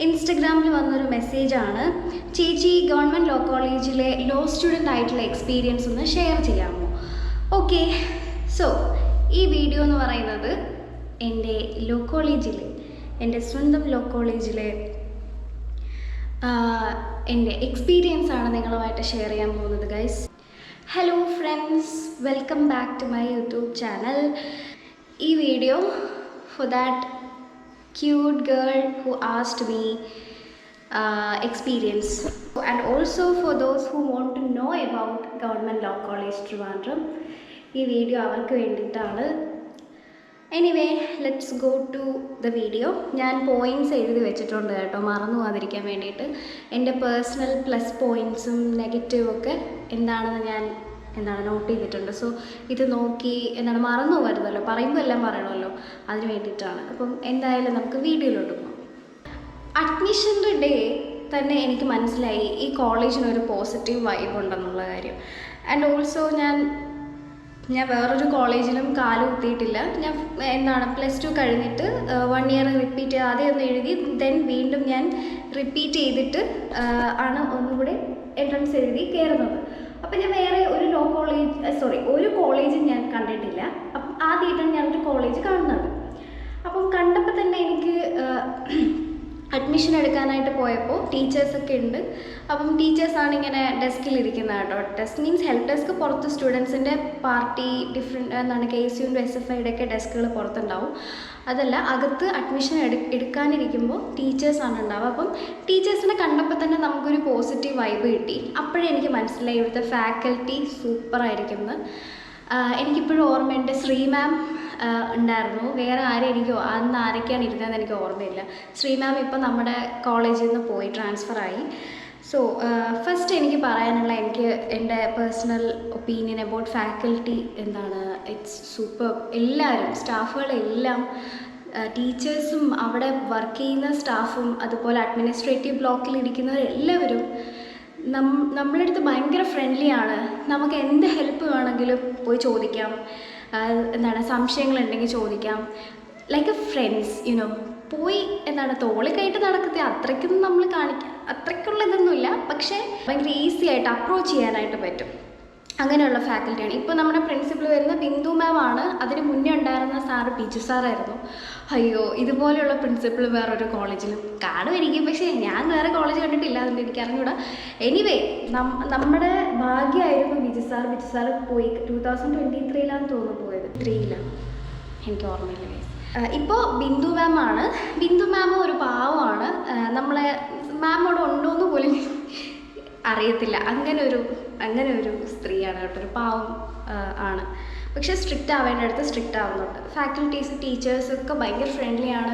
ഇൻസ്റ്റഗ്രാമിൽ വന്നൊരു മെസ്സേജാണ്, ചേച്ചി ഗവൺമെൻറ് ലോ കോളേജിലെ ലോ സ്റ്റുഡൻ്റ് ആയിട്ടുള്ള എക്സ്പീരിയൻസ് ഒന്ന് ഷെയർ ചെയ്യാമോ? ഓക്കെ, സോ ഈ വീഡിയോ എന്ന് പറയുന്നത് എൻ്റെ ലോ കോളേജിലെ, എൻ്റെ സ്വന്തം ലോ കോളേജിലെ എൻ്റെ എക്സ്പീരിയൻസ് ആണ് നിങ്ങളുമായിട്ട് ഷെയർ ചെയ്യാൻ പോകുന്നത് guys. Hello friends, welcome back to my YouTube channel. ഈ video for that cute girl who asked me experience, and also for those who want to know about Government Law College Trivandrum. ഈ video അവർക്ക് വേണ്ടിയിട്ടാണ്. Anyway, let's go to the video. ഞാൻ points എഴുതി വെച്ചിട്ടുണ്ട് കേട്ടോ, മറന്നു പോകാതിരിക്കാൻ വേണ്ടിയിട്ട്. എൻ്റെ പേഴ്സണൽ പ്ലസ് പോയിൻറ്റ്സും നെഗറ്റീവും ഒക്കെ എന്താണെന്ന് ഞാൻ നോട്ട് ചെയ്തിട്ടുണ്ട്. സോ ഇത് നോക്കി മറന്നു പോകരുതല്ലോ, പറയുമ്പോൾ എല്ലാം പറയണമല്ലോ, അതിന് വേണ്ടിയിട്ടാണ്. അപ്പം എന്തായാലും നമുക്ക് വീഡിയോയിലോട്ട് പോകാം. അഡ്മിഷൻ്റെ ഡേ തന്നെ എനിക്ക് മനസ്സിലായി ഈ കോളേജിനൊരു പോസിറ്റീവ് വൈബ് ഉണ്ടെന്നുള്ള കാര്യം. ആൻഡ് ഓൾസോ ഞാൻ വേറൊരു കോളേജിലും കാല് കുത്തിയിട്ടില്ല. ഞാൻ പ്ലസ് ടു കഴിഞ്ഞിട്ട് 1 ഇയർ റിപ്പീറ്റ് ചെയ്ത് ആദ്യം ഒന്ന് എഴുതി, ദെൻ വീണ്ടും ഞാൻ റിപ്പീറ്റ് ചെയ്തിട്ട് ആണ് ഒന്നുകൂടി എൻട്രൻസ് എഴുതി കയറുന്നത്. അപ്പം ഞാൻ വേറെ ഒരു കോളേജും ഞാൻ കണ്ടിട്ടില്ല. അപ്പം ആദ്യമായിട്ടാണ് ഞാനൊരു കോളേജ് കാണുന്നത്. അപ്പം കണ്ടപ്പോൾ തന്നെ എനിക്ക് അഡ്മിഷൻ എടുക്കാനായിട്ട് പോയപ്പോൾ ടീച്ചേഴ്സൊക്കെ ഉണ്ട്. അപ്പം ടീച്ചേഴ്സാണ് ഇങ്ങനെ ഡെസ്കിലിരിക്കുന്നത് കേട്ടോ. ഡെസ്ക് മീൻസ് ഹെൽപ്പ് ഡെസ്ക് പുറത്ത്, സ്റ്റുഡൻസിൻ്റെ പാർട്ടി ഡിഫറെൻറ്റ് KSUൻ്റെ SFIയുടെ ഒക്കെ ഡെസ്കുകൾ പുറത്തുണ്ടാവും. അതല്ല, അകത്ത് അഡ്മിഷൻ എടുക്കാനിരിക്കുമ്പോൾ ടീച്ചേഴ്സാണ് ഉണ്ടാവുക. അപ്പം ടീച്ചേഴ്സിനെ കണ്ടപ്പോൾ തന്നെ നമുക്കൊരു പോസിറ്റീവ് വൈബ് കിട്ടി. അപ്പോഴേ എനിക്ക് മനസ്സിലായി ഇവിടുത്തെ ഫാക്കൽറ്റി സൂപ്പറായിരിക്കുമെന്ന്. എനിക്കിപ്പോഴും ഓർമ്മയുണ്ട്, ശ്രീ മാം ഉണ്ടായിരുന്നു. വേറെ അന്ന് ആരൊക്കെയാണ് ഇരുന്നതെന്ന് എനിക്ക് ഓർമ്മയില്ല. ശ്രീ മാം ഇപ്പം നമ്മുടെ കോളേജിൽ നിന്ന് പോയി ട്രാൻസ്ഫറായി. സോ ഫസ്റ്റ് എനിക്ക് പറയാനുള്ള എൻ്റെ personal opinion about faculty it's super. എല്ലാവരും, സ്റ്റാഫുകളെല്ലാം, ടീച്ചേഴ്സും അവിടെ വർക്ക് ചെയ്യുന്ന സ്റ്റാഫും അതുപോലെ അഡ്മിനിസ്ട്രേറ്റീവ് ബ്ലോക്കിൽ ഇരിക്കുന്നവരെല്ലാവരും നമ്മളുടെ അടുത്ത് ഭയങ്കര ഫ്രണ്ട്ലിയാണ്. നമുക്ക് എന്ത് ഹെൽപ്പ് വേണമെങ്കിലും പോയി ചോദിക്കാം, സംശയങ്ങളുണ്ടെങ്കിൽ ചോദിക്കാം. ലൈക്ക് എ ഫ്രണ്ട്സ്, പോയി തോളി കയറ്റി നടക്കത്തെ അത്രയ്ക്കൊന്നും നമ്മൾ അത്രയ്ക്കുള്ള ഇതൊന്നുമില്ല, പക്ഷേ ഭയങ്കര ഈസി ആയിട്ട് അപ്രോച്ച് ചെയ്യാനായിട്ട് പറ്റും. അങ്ങനെയുള്ള ഫാക്കൽറ്റിയാണ്. ഇപ്പോൾ നമ്മുടെ പ്രിൻസിപ്പൾ വരുന്ന ബിന്ദു മാം ആണ്. അതിന് മുന്നേ ഉണ്ടായിരുന്ന സാറ് ബിജു സാറായിരുന്നു. അയ്യോ, ഇതുപോലെയുള്ള പ്രിൻസിപ്പൾ വേറൊരു കോളേജിലും കാണുമായിരിക്കും, പക്ഷേ ഞാൻ വേറെ കോളേജ് കണ്ടിട്ടില്ല, അതുകൊണ്ട് എനിക്ക് അറിഞ്ഞൂടാ. എനിവേ, നമ്മുടെ ഭാഗ്യമായിരുന്നു ബിജു സാർ പോയി 2023 തോന്നുന്നു പോയത്, 3 എനിക്ക് ഓർമ്മയില്ല. ഇപ്പോൾ ബിന്ദു മാം ആണ്. ബിന്ദു മാം ഒരു പാവമാണ്. നമ്മളെ മാമോട് ഉണ്ടോയെന്ന് പോലും അറിയത്തില്ല. അങ്ങനെ ഒരു സ്ത്രീയാണ് കേട്ടോ, ഒരു പാവം ആണ്. പക്ഷേ സ്ട്രിക്റ്റ് ആവേണ്ടടുത്ത് സ്ട്രിക്റ്റ് ആവുന്നുണ്ട്. ഫാക്കൽറ്റീസ്, ടീച്ചേഴ്സൊക്കെ ഭയങ്കര ഫ്രണ്ട്ലിയാണ്.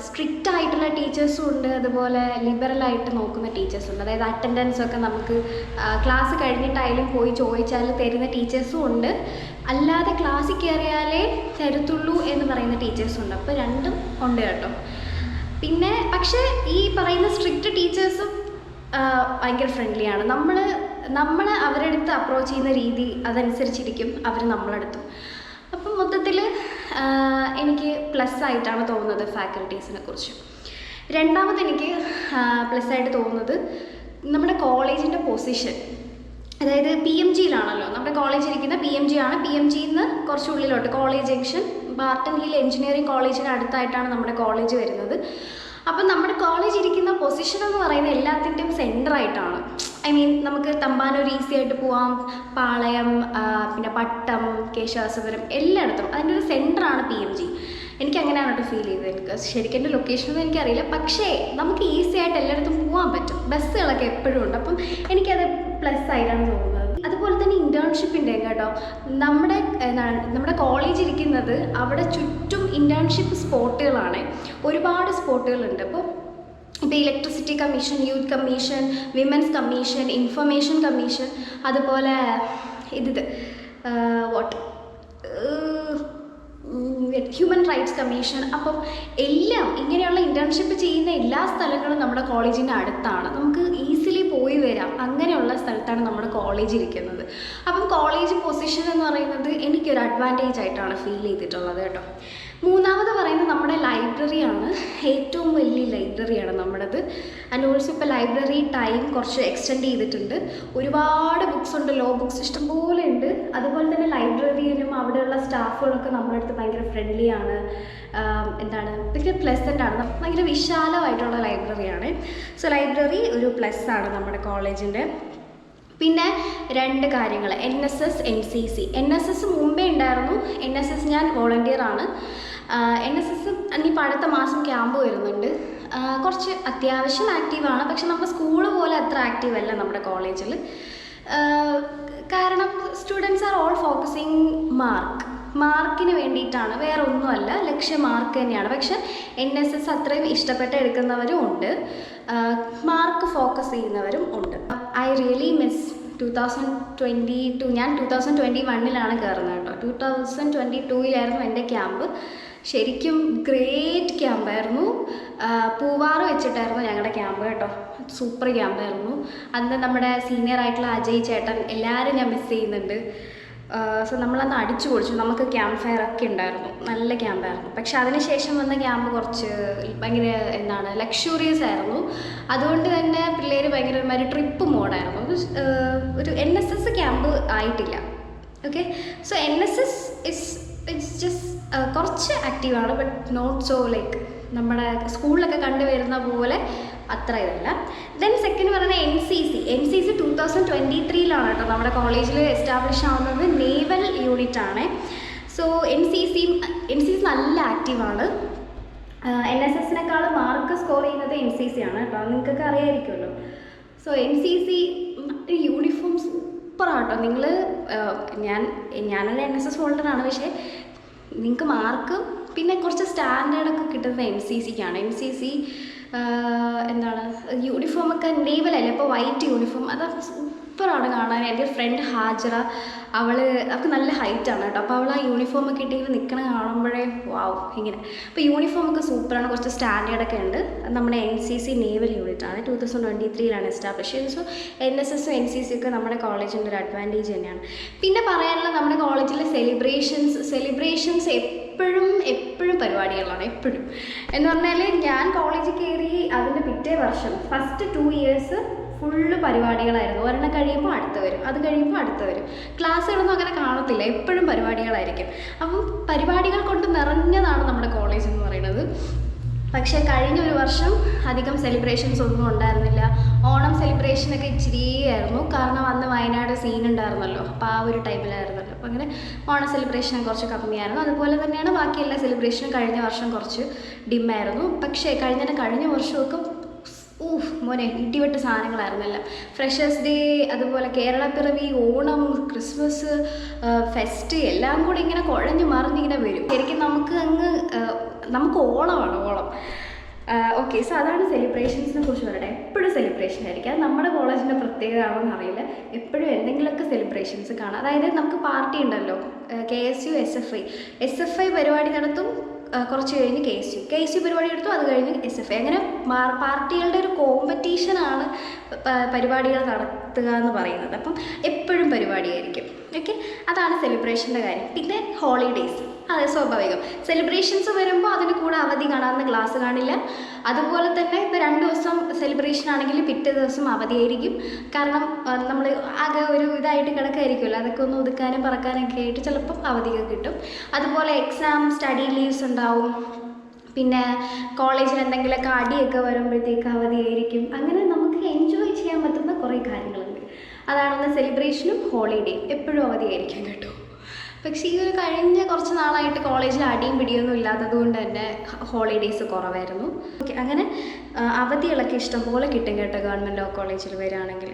സ്ട്രിക്റ്റ് ആയിട്ടുള്ള ടീച്ചേഴ്സും ഉണ്ട്, അതുപോലെ ലിബറലായിട്ട് നോക്കുന്ന ടീച്ചേഴ്സുണ്ട്. അതായത് അറ്റൻഡൻസൊക്കെ നമുക്ക് ക്ലാസ് കഴിഞ്ഞിട്ടായാലും പോയി ചോദിച്ചാൽ തരുന്ന ടീച്ചേഴ്സും ഉണ്ട്. അല്ലാതെ ക്ലാസ്സിൽ കയറിയാലേ തരത്തുള്ളൂ എന്ന് പറയുന്ന ടീച്ചേഴ്സും ഉണ്ട്. അപ്പോൾ രണ്ടും ഉണ്ട് കേട്ടോ. പിന്നെ പക്ഷേ ഈ പറയുന്ന സ്ട്രിക്റ്റ് ടീച്ചേഴ്സും ഭയങ്കര ഫ്രണ്ട്ലിയാണ്. നമ്മൾ അവരുടെ അടുത്ത് അപ്രോച്ച് ചെയ്യുന്ന രീതി അതനുസരിച്ചിരിക്കും അവർ നമ്മളടുത്തും. അപ്പം മൊത്തത്തിൽ എനിക്ക് പ്ലസ് ആയിട്ടാണ് തോന്നുന്നത് ഫാക്കൽറ്റീസിനെ കുറിച്ച്. രണ്ടാമത് എനിക്ക് പ്ലസ് ആയിട്ട് തോന്നുന്നത് നമ്മുടെ കോളേജിൻ്റെ പൊസിഷൻ. അതായത് PMGയിലാണല്ലോ നമ്മുടെ കോളേജ് ഇരിക്കുന്ന. PMG ആണ്. PMGയിൽ നിന്ന് കുറച്ചുള്ളിലോട്ട് college junction, Barton Hill engineering കോളേജിന് അടുത്തായിട്ടാണ് നമ്മുടെ കോളേജ് വരുന്നത്. അപ്പം നമ്മുടെ കോളേജ് ഇരിക്കുന്ന പൊസിഷൻ എന്ന് പറയുന്നത് എല്ലാത്തിൻ്റെയും സെൻറ്ററായിട്ടാണ്. നമുക്ക് തമ്പാനൂർ ഈസി ആയിട്ട് പോവാം, പാളയം, പിന്നെ പട്ടം, കേശവാസപുരം, എല്ലായിടത്തും അതിൻ്റെ ഒരു സെൻറ്ററാണ് PMG. എനിക്ക് അങ്ങനെയാണ് കേട്ടോ ഫീൽ ചെയ്തത്. എനിക്ക് ശരിക്കും എൻ്റെ ലൊക്കേഷനൊന്നും എനിക്കറിയില്ല, പക്ഷേ നമുക്ക് ഈസി ആയിട്ട് എല്ലായിടത്തും പോകാൻ പറ്റും. ബസ്സുകളൊക്കെ എപ്പോഴും ഉണ്ട്. അപ്പം എനിക്കത് പ്ലസ് ആയിട്ടാണ് തോന്നുന്നത്. അതുപോലെ തന്നെ ഇൻറ്റേൺഷിപ്പിൻ്റെ കേട്ടോ, നമ്മുടെ കോളേജ് ഇരിക്കുന്നത് അവിടെ ചുറ്റും ഇൻറ്റേൺഷിപ്പ് സ്പോട്ടുകളാണ്. ഒരുപാട് സ്പോട്ടുകളുണ്ട്. ഇപ്പോൾ electricity commission, youth commission, women's commission, information commission, അതുപോലെ ഹ്യൂമൻ റൈറ്റ്സ് കമ്മീഷൻ. അപ്പം എല്ലാം ഇങ്ങനെയുള്ള ഇൻറ്റേൺഷിപ്പ് ചെയ്യുന്ന എല്ലാ സ്ഥലങ്ങളും നമ്മുടെ കോളേജിൻ്റെ അടുത്താണ്. നമുക്ക് ഈസിലി പോയി വരാം. അങ്ങനെയുള്ള സ്ഥലത്താണ് നമ്മുടെ കോളേജ് ഇരിക്കുന്നത്. അപ്പം കോളേജ് പൊസിഷൻ എന്ന് പറയുന്നത് എനിക്കൊരു അഡ്വാൻറ്റേജ് ആയിട്ടാണ് ഫീൽ ചെയ്തിട്ടുള്ളത് കേട്ടോ. മൂന്നാമത് പറയുന്നത് നമ്മുടെ ലൈബ്രറിയാണ്. ഏറ്റവും വലിയ ലൈബ്രറിയാണ് നമ്മുടേത്. ആൻഡ് ഓൾസോ ഇപ്പോൾ ലൈബ്രറി ടൈം കുറച്ച് എക്സ്റ്റെൻഡ് ചെയ്തിട്ടുണ്ട്. ഒരുപാട് ബുക്സ് ഉണ്ട്, ലോ ബുക്സ് ഇഷ്ടംപോലെ ഉണ്ട്. അതുപോലെ തന്നെ ലൈബ്രറിയിലും അവിടെയുള്ള സ്റ്റാഫുകളൊക്കെ നമ്മുടെ അടുത്ത് ഭയങ്കര ഫ്രണ്ട്ലി ആണ്. ഭയങ്കര പ്ലസൻ്റ് ആണ്. ഭയങ്കര വിശാലമായിട്ടുള്ള ലൈബ്രറിയാണ്. സോ ലൈബ്രറി ഒരു പ്ലസ് ആണ് നമ്മുടെ കോളേജിൻ്റെ. പിന്നെ 2 കാര്യങ്ങൾ, NSS NCC. NSS മുമ്പേ ഉണ്ടായിരുന്നു. NSS ഞാൻ വോളണ്ടിയറാണ്. NSS ഇനിയിപ്പോൾ അടുത്ത മാസം ക്യാമ്പ് വരുന്നുണ്ട്. കുറച്ച് അത്യാവശ്യം ആക്റ്റീവാണ്, പക്ഷെ നമ്മുടെ സ്കൂൾ പോലെ അത്ര ആക്റ്റീവ് അല്ല നമ്മുടെ കോളേജിൽ. കാരണം സ്റ്റുഡൻസ് ആർ ഓൾ ഫോക്കസിങ് മാർക്കിന് വേണ്ടിയിട്ടാണ്, വേറെ ഒന്നുമല്ല, ലക്ഷ്യം മാർക്ക് തന്നെയാണ്. പക്ഷെ NSS അത്രയും ഇഷ്ടപ്പെട്ട് എടുക്കുന്നവരും ഉണ്ട്, മാർക്ക് ഫോക്കസ് ചെയ്യുന്നവരും ഉണ്ട്. I really miss 2022. ഞാൻ 2021 കയറുന്നത് കേട്ടോ. 2022 എൻ്റെ ക്യാമ്പ്. ശരിക്കും ഗ്രേറ്റ് ക്യാമ്പായിരുന്നു. പൂവാറ് വെച്ചിട്ടായിരുന്നു ഞങ്ങളുടെ ക്യാമ്പ് കേട്ടോ. സൂപ്പർ ക്യാമ്പായിരുന്നു. അന്ന് നമ്മുടെ സീനിയർ ആയിട്ടുള്ള അജയ് ചേട്ടൻ, എല്ലാവരും ഞാൻ മിസ് ചെയ്യുന്നുണ്ട്. സോ നമ്മളന്ന് അടിച്ചു പൊളിച്ചു. നമുക്ക് ക്യാമ്പ് ഫയർ ഒക്കെ ഉണ്ടായിരുന്നു, നല്ല ക്യാമ്പായിരുന്നു. പക്ഷെ അതിനുശേഷം വന്ന ക്യാമ്പ് കുറച്ച് ഭയങ്കര ലക്ഷൂറിയസ് ആയിരുന്നു. അതുകൊണ്ട് തന്നെ പിള്ളേർ ഭയങ്കര ഒരു ട്രിപ്പ് മോഡായിരുന്നു. ഒരു NSS ക്യാമ്പ് ആയിട്ടില്ല. Okay, so NSS it's just കുറച്ച് ആക്റ്റീവാണ്, ബട്ട് നോട്ട് സോ ലൈക്ക് നമ്മുടെ സ്കൂളിലൊക്കെ കണ്ടുവരുന്ന പോലെ അത്ര ഇതല്ല. ദെൻ സെക്കൻഡ് പറയുന്നത് NCC 2023 കേട്ടോ നമ്മുടെ കോളേജിൽ എസ്റ്റാബ്ലിഷ് ആവുന്നത്. നേവൽ യൂണിറ്റ് ആണ്. സോ NCC നല്ല ആക്റ്റീവാണ്. NSSനേക്കാൾ മാർക്ക് സ്കോർ ചെയ്യുന്നത് NCC ആണ് കേട്ടോ. നിങ്ങൾക്കൊക്കെ അറിയാമായിരിക്കുമല്ലോ. സോ NCC യൂണിഫോം സൂപ്പറാട്ടോ. നിങ്ങൾ ഞാനല്ല NSS ഹോൾഡറാണ്, പക്ഷേ നിങ്ങൾക്ക് മാർക്ക് പിന്നെ കുറച്ച് സ്റ്റാൻഡേർഡൊക്കെ കിട്ടുന്നത് NCCക്കാണ്. NCC യൂണിഫോമൊക്കെ നേവലല്ലേ, അപ്പോൾ വൈറ്റ് യൂണിഫോം അത് സൂപ്പറാണ് കാണാൻ. എൻ്റെ ഫ്രണ്ട് ഹാജറ, അവൾക്ക് നല്ല ഹൈറ്റാണ് കേട്ടോ. അപ്പോൾ അവൾ ആ യൂണിഫോമൊക്കെ ഇട്ടിങ്ങനെ നിൽക്കണ കാണുമ്പോഴേ വാവ് ഇങ്ങനെ. അപ്പോൾ യൂണിഫോമൊക്കെ സൂപ്പറാണ്, കുറച്ച് സ്റ്റാൻഡേർഡൊക്കെ ഉണ്ട്. നമ്മുടെ NCC നേവൽ യൂണിറ്റാണ്. 2023 എസ്റ്റാബ്ലിഷ് ചെയ്തത്. സോ NSS NCC ഒക്കെ നമ്മുടെ കോളേജിൻ്റെ ഒരു അഡ്വാൻറ്റേജ് തന്നെയാണ്. പിന്നെ പറയാനുള്ള നമ്മുടെ കോളേജിലെ സെലിബ്രേഷൻസ് എപ്പോഴും പരിപാടികളാണ്. എപ്പോഴും എന്ന് പറഞ്ഞാൽ ഞാൻ കോളേജിൽ കയറി അതിൻ്റെ പിറ്റേ വർഷം ഫസ്റ്റ് 2 ഇയേഴ്സ് ഫുള്ള് പരിപാടികളായിരുന്നു. ഒരെണ്ണം കഴിയുമ്പോൾ അടുത്ത് വരും, അത് കഴിയുമ്പോൾ അടുത്ത് വരും. ക്ലാസ്സുകളൊന്നും അങ്ങനെ കാണത്തില്ല, എപ്പോഴും പരിപാടികളായിരിക്കും. അപ്പം പരിപാടികൾ കൊണ്ട് നിറഞ്ഞതാണ് നമ്മുടെ കോളേജ് എന്ന് പറയുന്നത്. പക്ഷേ കഴിഞ്ഞ ഒരു വർഷം അധികം സെലിബ്രേഷൻസ് ഒന്നും ഉണ്ടായിരുന്നില്ല. ഓണം സെലിബ്രേഷനൊക്കെ ഇച്ചിരിയായിരുന്നു, കാരണം അന്ന് വയനാട് സീൻ ഉണ്ടായിരുന്നല്ലോ, അപ്പോൾ ആ ഒരു ടൈമിലായിരുന്നല്ലോ. അപ്പോൾ അങ്ങനെ ഓണം സെലിബ്രേഷൻ കുറച്ച് കമ്മിയായിരുന്നു. അതുപോലെ തന്നെയാണ് ബാക്കി എല്ലാ സെലിബ്രേഷനും കഴിഞ്ഞ വർഷം കുറച്ച് ഡിമ്മായിരുന്നു. പക്ഷേ കഴിഞ്ഞ വർഷമൊക്കെ മോനെ ഇടിവെട്ട് സാധനങ്ങളായിരുന്നല്ലോ. ഫ്രഷേഴ്സ് ഡേ, അതുപോലെ കേരളപ്പിറവി, ഓണം, ക്രിസ്മസ്, ഫെസ്റ്റ് എല്ലാം കൂടി ഇങ്ങനെ കുഴഞ്ഞു മറിഞ്ഞിങ്ങനെ വരും. ശരിക്കും നമുക്ക് ഓളമാണ് ഓളം. ഓക്കെ, സോ അതാണ് സെലിബ്രേഷൻസിനെ കുറിച്ച് പറയട്ടെ. എപ്പോഴും സെലിബ്രേഷൻ ആയിരിക്കും. അത് നമ്മുടെ കോളേജിൻ്റെ പ്രത്യേകതയാണെന്ന് അറിയില്ല. എപ്പോഴും എന്തെങ്കിലുമൊക്കെ സെലിബ്രേഷൻസ് കാണാം. അതായത് നമുക്ക് പാർട്ടി ഉണ്ടല്ലോ, KSU SFI പരിപാടി നടത്തും, കുറച്ച് കഴിഞ്ഞ് KSU പരിപാടി എടുത്തു, അത് കഴിഞ്ഞ് SFI. അങ്ങനെ പാർട്ടികളുടെ ഒരു കോമ്പറ്റീഷനാണ് പരിപാടികൾ നടത്തുക എന്ന് പറയുന്നത്. അപ്പം എപ്പോഴും പരിപാടിയായിരിക്കും. ഓക്കെ, അതാണ് സെലിബ്രേഷൻ്റെ കാര്യം. പിന്നെ ഹോളിഡേയ്സ്, അതെ സ്വാഭാവികം. സെലിബ്രേഷൻസ് വരുമ്പോൾ അതിന് കൂടെ അവധി കാണാമെന്ന് ക്ലാസ് കാണില്ല. അതുപോലെ തന്നെ ഇപ്പോൾ 2 ദിവസം സെലിബ്രേഷൻ ആണെങ്കിൽ പിറ്റേ ദിവസം അവധിയായിരിക്കും. കാരണം നമ്മൾ ആകെ ഒരു ഇതായിട്ട് കിടക്കായിരിക്കുമല്ലോ, അതൊക്കെ ഒന്ന് ഒതുക്കാനും പറക്കാനൊക്കെ ആയിട്ട് ചിലപ്പം അവധിയൊക്കെ കിട്ടും. അതുപോലെ എക്സാം, സ്റ്റഡി ലീവ്സ് ഉണ്ടാവും. പിന്നെ കോളേജിൽ എന്തെങ്കിലുമൊക്കെ അടിയൊക്കെ വരുമ്പോഴത്തേക്ക് അവധിയായിരിക്കും. അങ്ങനെ നമുക്ക് എൻജോയ് ചെയ്യാൻ പറ്റുന്ന കുറേ കാര്യങ്ങളുണ്ട്. അതാണ് സെലിബ്രേഷനും ഹോളിഡേയും എപ്പോഴും അവധിയായിരിക്കും കേട്ടോ. പക്ഷേ ഈ ഒരു കഴിഞ്ഞ കുറച്ച് നാളായിട്ട് കോളേജിൽ അടിയും പിടിയൊന്നും ഇല്ലാത്തത് കൊണ്ട് തന്നെ ഹോളിഡേയ്സ് കുറവായിരുന്നു. ഓക്കെ, അങ്ങനെ അവധികളൊക്കെ ഇഷ്ടംപോലെ കിട്ടും കേട്ടോ ഗവൺമെൻറ് ലോ കോളേജിൽ വരികയാണെങ്കിൽ.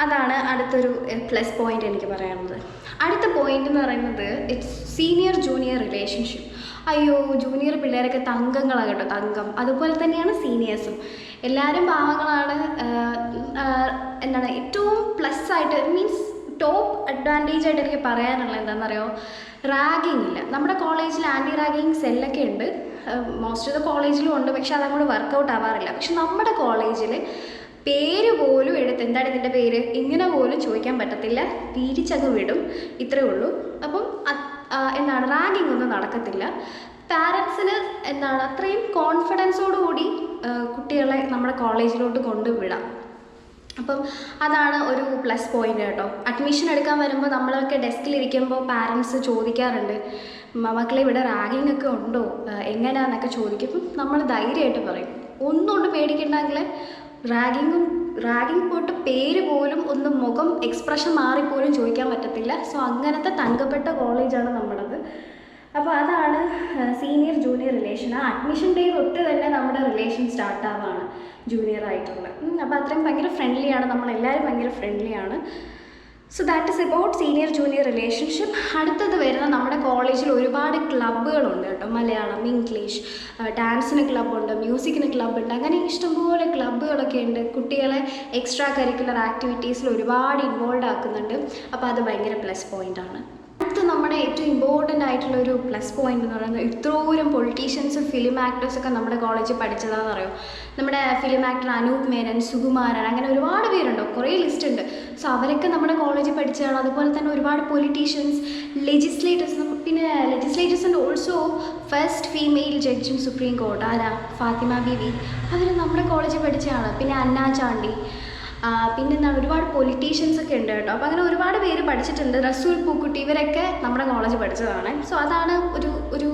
അതാണ് അടുത്തൊരു പ്ലസ് പോയിൻ്റ് എനിക്ക് പറയാനുള്ളത്. അടുത്ത പോയിൻ്റ് എന്ന് പറയുന്നത് ഇറ്റ്സ് സീനിയർ ജൂനിയർ റിലേഷൻഷിപ്പ്. അയ്യോ, ജൂനിയർ പിള്ളേരൊക്കെ തങ്കങ്ങളാണ് കേട്ടോ, തങ്കം. അതുപോലെ തന്നെയാണ് സീനിയേഴ്സും. എല്ലാവരും പാവങ്ങളാണ്. ഏറ്റവും പ്ലസ് ആയിട്ട് മീൻസ് ടോപ്പ് അഡ്വാൻറ്റേജ് ആയിട്ട് എനിക്ക് പറയാനുള്ളത് എന്താണെന്നറിയോ, റാഗിങ് ഇല്ല. നമ്മുടെ കോളേജിൽ ആൻറ്റി റാഗിങ് സെല്ലൊക്കെ ഉണ്ട്, മോസ്റ്റ് ഓഫ് ദ കോളേജിലും ഉണ്ട്. പക്ഷെ അതങ്ങോട്ട് വർക്കൗട്ട് ആവാറില്ല. പക്ഷെ നമ്മുടെ കോളേജിൽ പേര് പോലും എന്താണ് ഇതിൻ്റെ പേര് ഇങ്ങനെ പോലും ചോദിക്കാൻ പറ്റത്തില്ല, തിരിച്ചങ്ങ് വിടും, ഇത്രയേ ഉള്ളൂ. അപ്പം റാഗിങ് ഒന്നും നടക്കത്തില്ല. പാരൻസിന് എന്താണ് അത്രയും കോൺഫിഡൻസോടുകൂടി കുട്ടികളെ നമ്മുടെ കോളേജിലോട്ട് കൊണ്ടുവിടാം. അപ്പം അതാണ് ഒരു പ്ലസ് പോയിന്റ് കേട്ടോ. അഡ്മിഷൻ എടുക്കാൻ വരുമ്പോൾ നമ്മളൊക്കെ ഡെസ്കിലിരിക്കുമ്പോൾ പാരൻസ് ചോദിക്കാറുണ്ട്, മക്കളെ ഇവിടെ റാഗിങ് ഒക്കെ ഉണ്ടോ, എങ്ങനെയാണെന്നൊക്കെ ചോദിക്കും. നമ്മൾ ധൈര്യമായിട്ട് പറയും, ഒന്നുകൊണ്ട് പേടിക്കണ്ടെങ്കിൽ റാഗിങ് പോയിട്ട് പേര് പോലും ഒന്ന് മുഖം എക്സ്പ്രഷൻ മാറിപ്പോലും ചോദിക്കാൻ പറ്റത്തില്ല. സോ അങ്ങനത്തെ തങ്കപ്പെട്ട കോളേജാണ് നമ്മുടേത്. അപ്പോൾ അതാണ് സീനിയർ ജൂനിയർ റിലേഷൻ. ആ അഡ്മിഷൻ ഡേ തൊട്ട് തന്നെ നമ്മുടെ റിലേഷൻ സ്റ്റാർട്ടാവാണ് ജൂനിയർ ആയിട്ടുള്ള. അപ്പോൾ അത്രയും ഭയങ്കര ഫ്രണ്ട്ലിയാണ്, നമ്മളെല്ലാവരും ഭയങ്കര ഫ്രണ്ട്ലിയാണ്. So that is about senior junior relationship. അടുത്തത് വരുന്ന നമ്മുടെ കോളേജിൽ ഒരുപാട് ക്ലബ്ബുകളുണ്ട് കേട്ടോ. മലയാളം, ഇംഗ്ലീഷ്, ഡാൻസിന് ക്ലബ്ബുണ്ട്, മ്യൂസിക്കിന് ക്ലബ്ബുണ്ട്, അങ്ങനെ ഇഷ്ടംപോലെ ക്ലബ്ബുകളൊക്കെ ഉണ്ട്. കുട്ടികളെ എക്സ്ട്രാ കരിക്കുലർ ആക്ടിവിറ്റീസിൽ ഒരുപാട് ഇൻവോൾവ് ആക്കുന്നുണ്ട്. അപ്പോൾ അത് ഭയങ്കര പ്ലസ് പോയിൻ്റാണ്. അടുത്ത് നമ്മുടെ ഏറ്റവും ഇമ്പോർട്ടൻ്റ് ആയിട്ടുള്ളൊരു പ്ലസ് പോയിന്റ് എന്ന് പറയുന്നത്, ഇത്രയും പൊളിറ്റീഷ്യൻസും ഫിലിം ആക്ടേഴ്സൊക്കെ നമ്മുടെ കോളേജിൽ പഠിച്ചതാണെന്ന് അറിയോ. നമ്മുടെ ഫിലിം ആക്ടർ അനൂപ് മേനൻ, സുകുമാരൻ, അങ്ങനെ ഒരുപാട് പേരുണ്ടോ, കുറേ ലിസ്റ്റ് ഉണ്ട്. സോ അവരൊക്കെ നമ്മുടെ കോളേജിൽ പഠിച്ചതാണ്. അതുപോലെ തന്നെ ഒരുപാട് പൊളിറ്റീഷ്യൻസ്, ലെജിസ്ലേറ്റേഴ്സ്, പിന്നെ ലെജിസ്ലേറ്റേഴ്സിൻ്റെ ഓൾസോ ഫസ്റ്റ് ഫീമെയിൽ ജഡ്ജും സുപ്രീം കോർട്ട് ആരാ, ഫാത്തിമ ബീവി, അവർ നമ്മുടെ കോളേജിൽ പഠിച്ചതാണ്. പിന്നെ അന്നാ ചാണ്ടി, പിന്നെ എന്താണ് ഒരുപാട് പൊളിറ്റീഷ്യൻസ് ഒക്കെ ഉണ്ട് കേട്ടോ. അപ്പോൾ അങ്ങനെ ഒരുപാട് പേര് പഠിച്ചിട്ടുണ്ട്. റസൂൽ പൂക്കുട്ടി, ഇവരൊക്കെ നമ്മുടെ കോളേജ് പഠിച്ചതാണ്. സോ അതാണ് ഒരു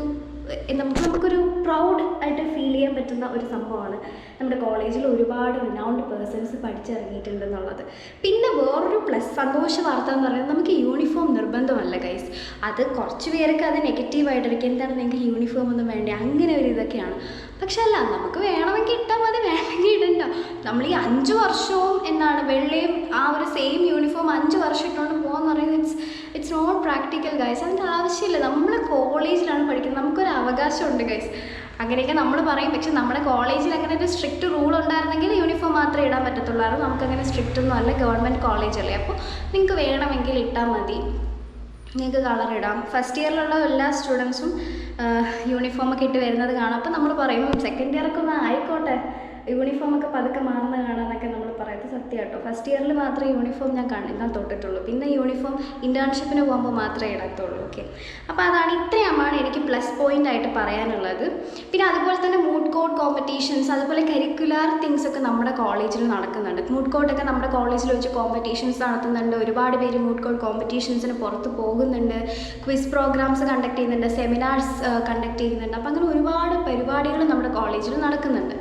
നമുക്കൊരു പ്രൗഡ് ആയിട്ട് ഫീൽ ചെയ്യാൻ പറ്റുന്ന ഒരു സംഭവമാണ് നമ്മുടെ കോളേജിൽ ഒരുപാട് റിനൗണ്ട് പേഴ്സൺസ് പഠിച്ചിറങ്ങിയിട്ടുണ്ടെന്നുള്ളത്. പിന്നെ വേറൊരു സന്തോഷ വാർത്ത എന്ന് പറയുന്നത്, നമുക്ക് യൂണിഫോം നിർബന്ധമല്ല ഗൈസ്. അത് കുറച്ച് പേരൊക്കെ അത് നെഗറ്റീവായിട്ടിരിക്കും, എന്താണ് നിങ്ങൾക്ക് യൂണിഫോം ഒന്നും വേണ്ടേ, അങ്ങനെ ഒരു ഇതൊക്കെയാണ്. പക്ഷെ അല്ല, നമുക്ക് വേണമെങ്കിൽ ഇട്ടാൽ മതി, വേണമെങ്കിൽ ഇടണ്ട. നമ്മൾ ഈ 5 വർഷവും എന്താണ് വെള്ളയും ആ ഒരു സെയിം യൂണിഫോം 5 വർഷം ഇട്ടുകൊണ്ട് പോകാമെന്ന് പറയുന്നത് ഇറ്റ്സ് നോട്ട് പ്രാക്ടിക്കൽ ഗൈസ്. അതിൻ്റെ ആവശ്യമില്ല. നമ്മൾ കോളേജിലാണ് പഠിക്കുന്നത്, നമുക്കൊരു അവകാശമുണ്ട് ഗൈസ്. അങ്ങനെയൊക്കെ നമ്മൾ പറയും. പക്ഷെ നമ്മുടെ കോളേജിൽ അങ്ങനെ ഒരു സ്ട്രിക്റ്റ് റൂൾ ഉണ്ടായിരുന്നെങ്കിൽ യൂണിഫോം മാത്രമേ ഇടാൻ പറ്റത്തുള്ളൂ. നമുക്കങ്ങനെ സ്ട്രിക്റ്റ് ഒന്നും അല്ല, ഗവൺമെൻറ് കോളേജല്ലേ. അപ്പോൾ നിങ്ങൾക്ക് വേണമെങ്കിൽ ഇട്ടാൽ മതി, നിങ്ങൾക്ക് കളർ ഇടാം. ഫസ്റ്റ് ഇയറിലുള്ള എല്ലാ സ്റ്റുഡൻസും യൂണിഫോമൊക്കെ ഇട്ട് വരുന്നത് കാണാം. അപ്പോൾ നമ്മൾ പറയും സെക്കൻഡ് ഇയറൊക്കെ ഒന്ന് ആയിക്കോട്ടെ, യൂണിഫോമൊക്കെ പതുക്കെ മാറുന്ന കാണാമെന്നൊക്കെ നമ്മൾ പറയുന്നത് സത്യം കേട്ടോ. ഫസ്റ്റ് ഇയറിൽ മാത്രമേ യൂണിഫോം ഞാൻ തൊട്ടിട്ടുള്ളൂ. പിന്നെ യൂണിഫോം ഇൻറ്റേൺഷിപ്പിന് പോകുമ്പോൾ മാത്രമേ ഇടത്തുള്ളൂ. ഓക്കെ, അപ്പോൾ അതാണ്, ഇത്രയുമാണ് എനിക്ക് പ്ലസ് പോയിൻ്റ് ആയിട്ട് പറയാനുള്ളത്. പിന്നെ അതുപോലെ തന്നെ മൂഡ് കോർട്ട് കോമ്പറ്റീഷൻസ്, അതുപോലെ കരിക്കുലർ തിങ്സ് ഒക്കെ നമ്മുടെ കോളേജിൽ നടക്കുന്നുണ്ട്. മൂഡ് കോർട്ടൊക്കെ നമ്മുടെ കോളേജിൽ വെച്ച് കോമ്പറ്റീഷൻസ് നടത്തുന്നുണ്ട്. ഒരുപാട് പേര് മൂഡ് കോർട്ട് കോമ്പറ്റീഷൻസിന് പുറത്ത് പോകുന്നുണ്ട്. ക്വിസ് പ്രോഗ്രാംസ് കണ്ടക്ട് ചെയ്യുന്നുണ്ട്, സെമിനാർസ് കണ്ടക്ട് ചെയ്യുന്നുണ്ട്. അപ്പോൾ അങ്ങനെ ഒരുപാട് പരിപാടികൾ നമ്മുടെ കോളേജിൽ നടക്കുന്നുണ്ട്.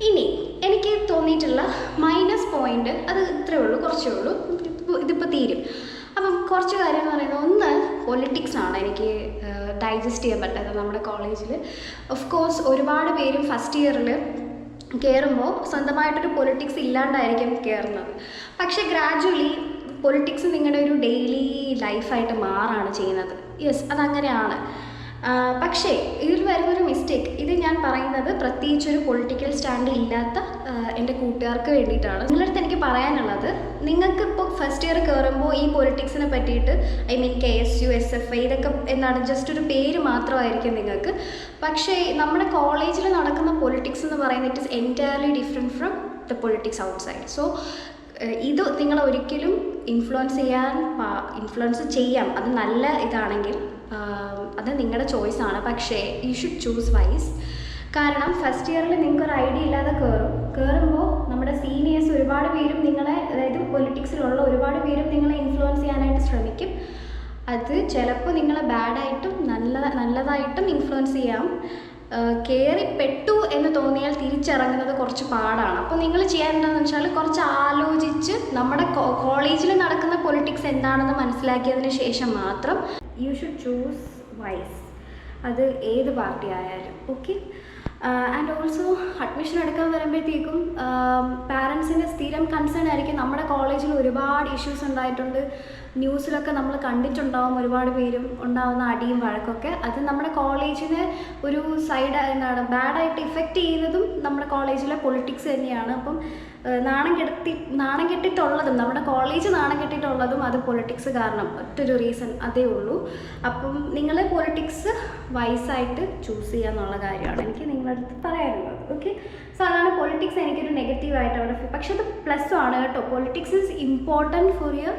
ഇനി എനിക്ക് തോന്നിയിട്ടുള്ള മൈനസ് പോയിന്റ് അത് ഇത്രയേ ഉള്ളൂ, കുറച്ചേ ഉള്ളൂ, ഇതിപ്പോൾ തീരും. അപ്പം കുറച്ച് കാര്യം എന്ന് പറയുന്നത്, ഒന്ന് പൊളിറ്റിക്സ് ആണ് എനിക്ക് ഡൈജസ്റ്റ് ചെയ്യാൻ പറ്റാത്തത് നമ്മുടെ കോളേജിൽ. ഓഫ് കോഴ്സ് ഒരുപാട് പേരും ഫസ്റ്റ് ഇയറിൽ കയറുമ്പോൾ സ്വന്തമായിട്ടൊരു പൊളിറ്റിക്സ് ഇല്ലാണ്ടായിരിക്കും കയറുന്നത്. പക്ഷേ ഗ്രാജുവലി പൊളിറ്റിക്സ് നിങ്ങളുടെ ഒരു ഡെയിലി ലൈഫായിട്ട് മാറാണ് ചെയ്യുന്നത്. യെസ്, അതങ്ങനെയാണ്. പക്ഷേ ഇതിൽ വരുന്നൊരു മിസ്റ്റേക്ക്, ഇത് ഞാൻ പറയുന്നത് പ്രത്യേകിച്ചൊരു പൊളിറ്റിക്കൽ സ്റ്റാൻഡ് ഇല്ലാത്ത എൻ്റെ കൂട്ടുകാർക്ക് വേണ്ടിയിട്ടാണ്. നിങ്ങളുടെ അടുത്ത് എനിക്ക് പറയാനുള്ളത്, നിങ്ങൾക്കിപ്പോൾ ഫസ്റ്റ് ഇയർ കയറുമ്പോൾ ഈ പൊളിറ്റിക്സിനെ പറ്റിയിട്ട് KSU, SFI ഇതൊക്കെ എന്താണ് ജസ്റ്റ് ഒരു പേര് മാത്രമായിരിക്കും നിങ്ങൾക്ക്. പക്ഷേ നമ്മുടെ കോളേജിൽ നടക്കുന്ന പൊളിറ്റിക്സ് എന്ന് പറയുന്നത് it is entirely different from the politics outside. So ഇത് നിങ്ങൾ ഒരിക്കലും ഇൻഫ്ലുവൻസ് ചെയ്യാം, അത് നല്ല ഇതാണെങ്കിൽ അത് നിങ്ങളുടെ ചോയ്സാണ്. പക്ഷേ യു ഷുഡ് ചൂസ് വൈസ്. കാരണം ഫസ്റ്റ് ഇയറിൽ നിങ്ങൾക്കൊരു ഐഡിയ ഇല്ലാതെ കയറുമ്പോൾ നമ്മുടെ സീനിയേഴ്സ് ഒരുപാട് പേരും നിങ്ങളെ, അതായത് പൊളിറ്റിക്സിലുള്ള ഒരുപാട് പേരും നിങ്ങളെ ഇൻഫ്ലുവൻസ് ചെയ്യാനായിട്ട് ശ്രമിക്കും. അത് ചിലപ്പോൾ നിങ്ങളെ ബാഡായിട്ടും നല്ലതായിട്ടും ഇൻഫ്ലുവൻസ് ചെയ്യാം. കയറിപ്പെട്ടു എന്ന് തോന്നിയാൽ തിരിച്ചിറങ്ങുന്നത് കുറച്ച് പാടാണ്. അപ്പോൾ നിങ്ങൾ ചെയ്യേണ്ടതെന്ന് വെച്ചാൽ കുറച്ച് ആലോചിച്ച് നമ്മുടെ കോളേജിൽ നടക്കുന്ന പൊളിറ്റിക്സ് എന്താണെന്ന് മനസ്സിലാക്കിയതിന് ശേഷം മാത്രം യു ഷുഡ് ചൂസ് വൈസ്, അത് ഏത് പാർട്ടി ആയാലും. ഓക്കെ, ആൻഡ് ഓൾസോ അഡ്മിഷൻ എടുക്കാൻ വരുമ്പോഴത്തേക്കും പാരൻസിൻ്റെ സ്ഥിരം കൺസേൺ ആയിരിക്കും. നമ്മുടെ കോളേജിൽ ഒരുപാട് ഇഷ്യൂസ് ഉണ്ടായിട്ടുണ്ട്, ന്യൂസിലൊക്കെ നമ്മൾ കണ്ടിട്ടുണ്ടാവും, ഒരുപാട് പേരും ഉണ്ടാവുന്ന അടിയും വഴക്കൊക്കെ. അത് നമ്മുടെ കോളേജിനെ ഒരു എന്താണ് ബാഡായിട്ട് ഇഫക്റ്റ് ചെയ്യുന്നതും നമ്മുടെ കോളേജിലെ പൊളിറ്റിക്സ് തന്നെയാണ്. അപ്പം നാണം കെട്ടിട്ടുള്ളതും നമ്മുടെ കോളേജ് നാണം കെട്ടിട്ടുള്ളതും അത് പൊളിറ്റിക്സ് കാരണം, ഒറ്റൊരു റീസൺ അതേ ഉള്ളൂ. അപ്പം നിങ്ങൾ പൊളിറ്റിക്സ് വൈസായിട്ട് ചൂസ് ചെയ്യുക എന്നുള്ള കാര്യമാണ് എനിക്ക് നിങ്ങളുടെ അടുത്ത് പറയാനുള്ളത്. ഓക്കെ, സോ അതാണ് പൊളിറ്റിക്സ് എനിക്കൊരു നെഗറ്റീവായിട്ട് അവിടെ. പക്ഷെ അത് പ്ലസ് ആണ് കേട്ടോ. Politics is important for your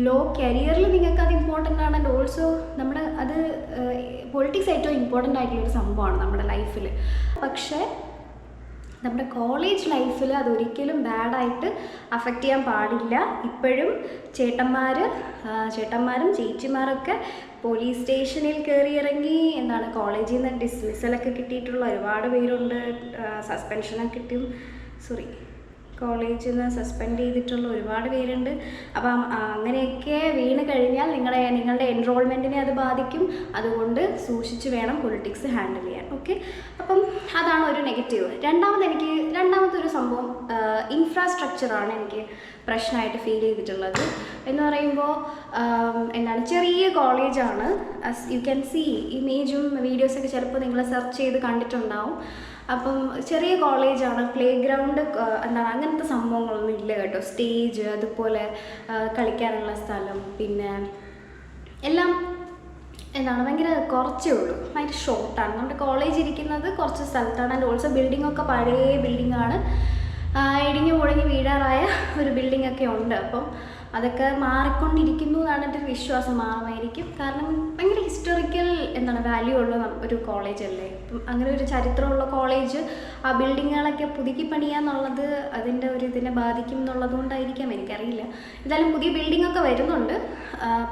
law കരിയറിൽ നിങ്ങൾക്ക് അത് ഇമ്പോർട്ടൻ്റ് ആണ്. ആൻഡ് ഓൾസോ നമ്മുടെ അത് പൊളിറ്റിക്സ് ഏറ്റവും ഇമ്പോർട്ടൻ്റ് ആയിട്ടുള്ളൊരു സംഭവമാണ് നമ്മുടെ ലൈഫിൽ. പക്ഷേ നമ്മുടെ കോളേജ് ലൈഫിൽ അതൊരിക്കലും ബാഡായിട്ട് അഫക്റ്റ് ചെയ്യാൻ പാടില്ല. ഇപ്പോഴും ചേട്ടന്മാരും ചേച്ചിമാരൊക്കെ പോലീസ് സ്റ്റേഷനിൽ കയറി ഇറങ്ങി എന്താണ് കോളേജിൽ നിന്ന് ഡിസ്മിസലൊക്കെ കിട്ടിയിട്ടുള്ള ഒരുപാട് പേരുണ്ട്. സസ്പെൻഷനൊക്കെ കോളേജിൽ നിന്ന് സസ്പെൻഡ് ചെയ്തിട്ടുള്ള ഒരുപാട് പേരുണ്ട്. അപ്പം അങ്ങനെയൊക്കെ വീണ് കഴിഞ്ഞാൽ നിങ്ങളുടെ എൻറോൾമെൻറ്റിനെ അത് ബാധിക്കും. അതുകൊണ്ട് സൂക്ഷിച്ച് വേണം പൊളിറ്റിക്സ് ഹാൻഡിൽ ചെയ്യാൻ. ഓക്കെ, അപ്പം അതാണ് ഒരു നെഗറ്റീവ്. രണ്ടാമത്തെ ഒരു സംഭവം ഇൻഫ്രാസ്ട്രക്ചറാണ് എനിക്ക് പ്രശ്നമായിട്ട് ഫീൽ ചെയ്തിട്ടുള്ളത്. എന്ന് പറയുമ്പോൾ ചെറിയ കോളേജാണ്. ആസ് യു ക്യാൻ സീ ഇമേജും വീഡിയോസൊക്കെ ചിലപ്പോൾ നിങ്ങൾ സെർച്ച് ചെയ്ത് കണ്ടിട്ടുണ്ടാവും. അപ്പം ചെറിയ കോളേജാണ്. പ്ലേ ഗ്രൗണ്ട് അങ്ങനത്തെ സംഭവങ്ങളൊന്നും ഇല്ല കേട്ടോ. സ്റ്റേജ്, അതുപോലെ കളിക്കാനുള്ള സ്ഥലം, പിന്നെ എല്ലാം ഭയങ്കര കുറച്ചേ ഉള്ളൂ. ഭയങ്കര ഷോർട്ടാണ്. നമ്മുടെ കോളേജ് ഇരിക്കുന്നത് കുറച്ച് സ്ഥലത്താണ്. ആൻഡ് ഓൾസോ ബിൽഡിങ്ങൊക്കെ പഴയ ബിൽഡിങ്ങാണ്. ഇടിഞ്ഞു പൊളിഞ്ഞ് വീഴാറായ ഒരു ബിൽഡിങ്ങൊക്കെ ഉണ്ട്. അപ്പം അതൊക്കെ മാറിക്കൊണ്ടിരിക്കുന്നു എന്നാണ് എൻ്റെ ഒരു വിശ്വാസം. മാറുമായിരിക്കും. കാരണം ഭയങ്കര ഹിസ്റ്റോറിക്കൽ വാല്യൂ ഉള്ള ഒരു കോളേജല്ലേ. അപ്പം അങ്ങനെ ഒരു ചരിത്രമുള്ള കോളേജ് ആ ബിൽഡിങ്ങുകളൊക്കെ പുതുക്കി പണിയാന്നുള്ളത് അതിൻ്റെ ഒരു ഇതിനെ ബാധിക്കും എന്നുള്ളത് കൊണ്ടായിരിക്കാം, എനിക്കറിയില്ല. എന്തായാലും പുതിയ ബിൽഡിങ്ങൊക്കെ വരുന്നുണ്ട്.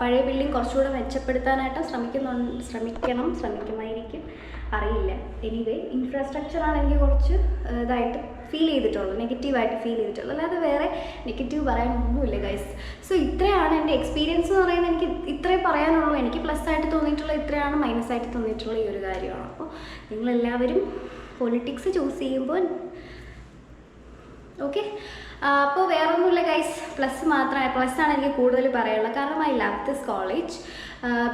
പഴയ ബിൽഡിംഗ് കുറച്ചുകൂടെ മെച്ചപ്പെടുത്താനായിട്ട് ശ്രമിക്കുമായിരിക്കും, അറിയില്ല. എനിവേ ഇൻഫ്രാസ്ട്രക്ചറാണ് എനിക്ക് കുറച്ച് ഇതായിട്ട് ഫീൽ ചെയ്തിട്ടുള്ളൂ, നെഗറ്റീവായിട്ട് ഫീൽ ചെയ്തിട്ടുള്ളൂ. അല്ലാതെ വേറെ നെഗറ്റീവ് പറയാനൊന്നുമില്ല ഗൈസ്. സോ ഇത്രയാണ് എൻ്റെ എക്സ്പീരിയൻസ് എന്ന് പറയുന്നത്. എനിക്ക് ഇത്രേ പറയാനുള്ളൂ. എനിക്ക് പ്ലസ് ആയിട്ട് തോന്നിയിട്ടുള്ള ഇത്രയാണ്, മൈനസ് ആയിട്ട് തോന്നിയിട്ടുള്ള ഈ ഒരു കാര്യമാണ്. അപ്പോൾ നിങ്ങളെല്ലാവരും പൊളിറ്റിക്സ് ചൂസ് ചെയ്യുമ്പോൾ ഓക്കെ. അപ്പോൾ വേറെ ഒന്നുമില്ല ഗൈസ്, പ്ലസ്സാണ് എനിക്ക് കൂടുതൽ പറയാനുള്ളത്. കാരണം I love this college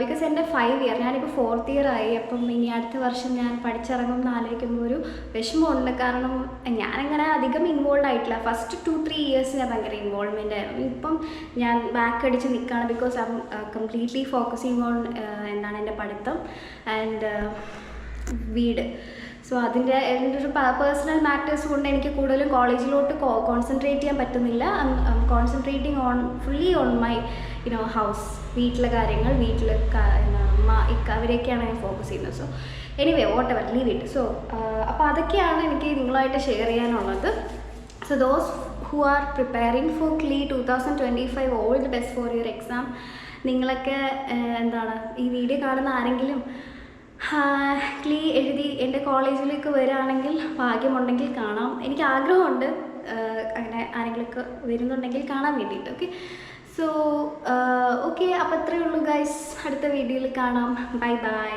because എൻ്റെ 5 ഇയർ, ഞാനിപ്പോൾ 4th ഇയർ ആയി. അപ്പം ഇനി അടുത്ത വർഷം ഞാൻ പഠിച്ചിറങ്ങും എന്ന് ആലോചിക്കുമ്പോൾ ഒരു വിഷമമുണ്ട്. കാരണം ഞാനങ്ങനെ അധികം ഇൻവോൾവ് ആയിട്ടില്ല. ഫസ്റ്റ് 2-3 ഇയേഴ്സ് ഞാൻ ഭയങ്കര ഇൻവോൾവ്മെൻ്റ് ആയിരുന്നു. ഇപ്പം ഞാൻ ബാക്ക് അടിച്ച് നിൽക്കുകയാണ്. Because I am completely focusing on എൻ്റെ പഠിത്തം ആൻഡ് വീട്. സോ എൻ്റെ ഒരു പേഴ്സണൽ മാറ്റേഴ്സ് കൊണ്ട് എനിക്ക് കൂടുതലും കോളേജിലോട്ട് കോൺസെൻട്രേറ്റ് ചെയ്യാൻ പറ്റുന്നില്ല. Concentrating fully on my house. വീട്ടിലെ കാര്യങ്ങൾ, അമ്മ അവരെയൊക്കെയാണ് ഞാൻ ഫോക്കസ് ചെയ്യുന്നത്. So anyway whatever, leave it. So അപ്പോൾ അതൊക്കെയാണ് എനിക്ക് നിങ്ങളുമായിട്ട് ഷെയർ ചെയ്യാനുള്ളത്. So those who are preparing for CLE 2025 all the best for your exam. നിങ്ങളൊക്കെ ഈ വീഡിയോ കാണുന്ന ആരെങ്കിലും CLE എഴുതി എൻ്റെ കോളേജിലേക്ക് വരികയാണെങ്കിൽ ഭാഗ്യമുണ്ടെങ്കിൽ കാണാം. എനിക്ക് ആഗ്രഹമുണ്ട് അങ്ങനെ ആരെങ്കിലുമൊക്കെ വരുന്നുണ്ടെങ്കിൽ കാണാൻ വേണ്ടിയിട്ട്. ഓക്കെ, സോ ഓക്കെ, അപ്പോൾ അത്രയേ ഉള്ളൂ ഗൈസ്. അടുത്ത വീഡിയോയിൽ കാണാം. Bye bye.